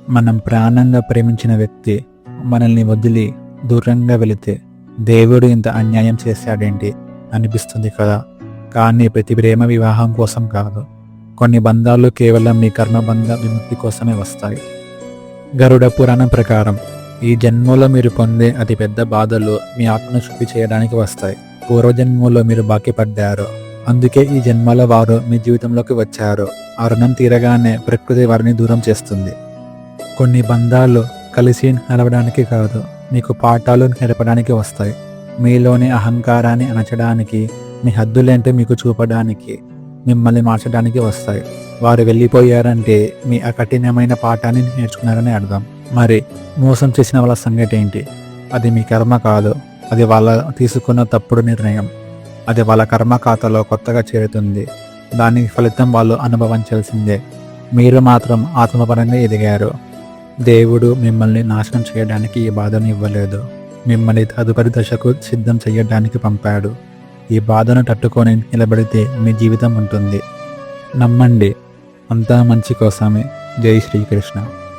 మనం ప్రాణంగా ప్రేమించిన వ్యక్తి మనల్ని వదిలి దూరంగా వెళితే దేవుడు ఇంత అన్యాయం చేశాడేంటి అనిపిస్తుంది కదా. కానీ ప్రతి ప్రేమ వివాహం కోసం కాదు. కొన్ని బంధాలు కేవలం మీ కర్మబంధ విముక్తి కోసమే వస్తాయి. గరుడ పురాణం ప్రకారం ఈ జన్మలో మీరు పొందే అతిపెద్ద బాధలు మీ ఆత్మను శుద్ధి చేయడానికి వస్తాయి. పూర్వజన్మలో మీరు బాకీపడ్డారు, అందుకే ఈ జన్మలో వారు మీ జీవితంలోకి వచ్చారు. ఆ రుణం తీరగానే ప్రకృతి వారిని దూరం చేస్తుంది. కొన్ని బంధాలు కలిసి నడవడానికి కాదు, మీకు పాఠాలు నేర్పడానికి వస్తాయి. మీలోని అహంకారాన్ని అణచడానికి, మీ హద్దులేంటో మీకు చూపడానికి, మిమ్మల్ని మార్చడానికి వస్తాయి. వారు వెళ్ళిపోయారంటే మీ ఆ కఠినమైన పాఠాన్ని నేర్చుకున్నారని అర్థం. మరి మోసం చేసిన వాళ్ళ సంగతి ఏంటి? అది మీ కర్మ కాదు, అది వాళ్ళ తీసుకున్న తప్పుడు నిర్ణయం. అది వాళ్ళ కర్మ ఖాతాలో కొత్తగా చేరుతుంది. దానికి ఫలితం వాళ్ళు అనుభవించాల్సిందే. మీరు మాత్రం ఆత్మపరంగా ఎదిగారు. దేవుడు మిమ్మల్ని నాశనం చేయడానికి ఈ బాధను ఇవ్వలేదు, మిమ్మల్ని తదుపరి దశకు సిద్ధం చేయడానికి పంపాడు. ఈ బాధను తట్టుకొని నిలబడితే మీ జీవితం ఉంటుంది. నమ్మండి, అంతా మంచి కోసమే. జై శ్రీకృష్ణ.